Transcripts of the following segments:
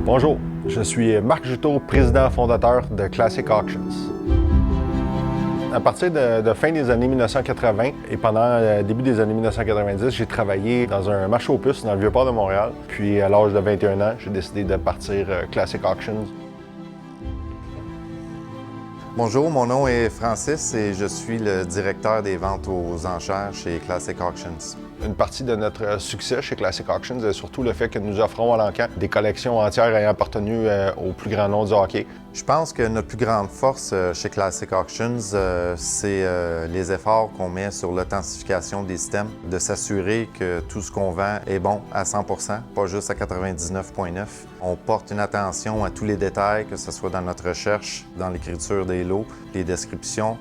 Bonjour, je suis Marc Juteau, président fondateur de Classic Auctions. À partir de fin des années 1980 et pendant le début des années 1990, j'ai travaillé dans un marché aux puces dans le Vieux-Port de Montréal. Puis à l'âge de 21 ans, j'ai décidé de partir Classic Auctions. Bonjour, mon nom est Francis et je suis le directeur des ventes aux enchères chez Classic Auctions. Une partie de notre succès chez Classic Auctions est surtout le fait que nous offrons à l'encan des collections entières ayant appartenu au plus grand nom du hockey. Je pense que notre plus grande force chez Classic Auctions, c'est les efforts qu'on met sur l'authentification des systèmes, de s'assurer que tout ce qu'on vend est bon à 100%, pas juste à 99,9%. On porte une attention à tous les détails, que ce soit dans notre recherche, dans l'écriture des lots, les descriptions,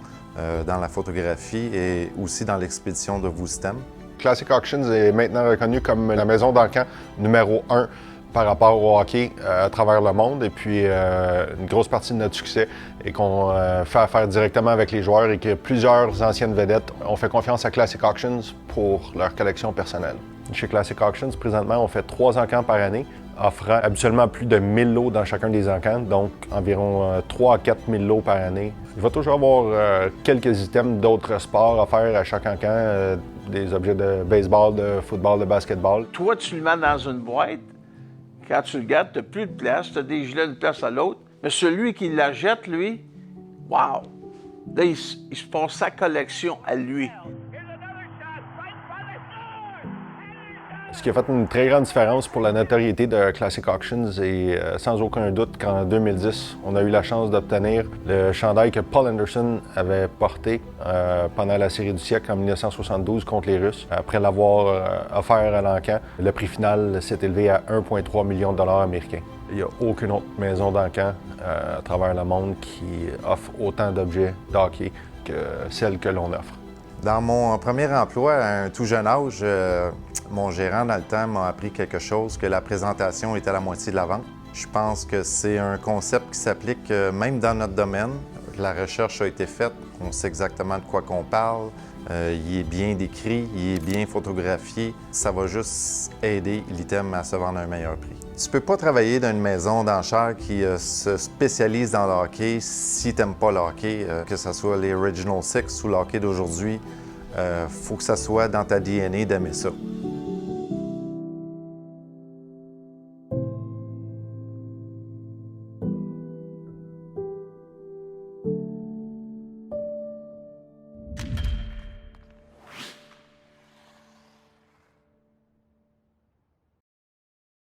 dans la photographie et aussi dans l'expédition de vos systèmes. Classic Auctions est maintenant reconnue comme la maison d'encan numéro 1 par rapport au hockey à travers le monde. Et puis, une grosse partie de notre succès est qu'on fait affaire directement avec les joueurs et que plusieurs anciennes vedettes ont fait confiance à Classic Auctions pour leur collection personnelle. Chez Classic Auctions, présentement, on fait 3 encans par année, offrant habituellement plus de 1000 lots dans chacun des encans, donc environ 3 à 4 000 lots par année. Il va toujours avoir quelques items d'autres sports à faire à chaque encan, des objets de baseball, de football, de basketball. Toi, tu le mets dans une boîte. Quand tu le gardes, tu n'as plus de place, tu as des gilets d'une place à l'autre. Mais celui qui la jette, lui, wow! Là, il se passe sa collection à lui. Ce qui a fait une très grande différence pour la notoriété de Classic Auctions et sans aucun doute qu'en 2010, on a eu la chance d'obtenir le chandail que Paul Anderson avait porté pendant la série du siècle en 1972 contre les Russes. Après l'avoir offert à l'encan, le prix final s'est élevé à 1,3 million de dollars américains. Il n'y a aucune autre maison d'encan à travers le monde qui offre autant d'objets de hockey que celle que l'on offre. Dans mon premier emploi, à un tout jeune âge, mon gérant dans le temps m'a appris quelque chose, que la présentation était la moitié de la vente. Je pense que c'est un concept qui s'applique même dans notre domaine. La recherche a été faite, on sait exactement de quoi qu'on parle, il est bien décrit, il est bien photographié. Ça va juste aider l'item à se vendre à un meilleur prix. Tu ne peux pas travailler dans une maison d'enchères qui se spécialise dans le hockey si tu n'aimes pas le hockey, que ce soit les Original Six ou le hockey d'aujourd'hui. Faut que ça soit dans ta DNA d'aimer ça.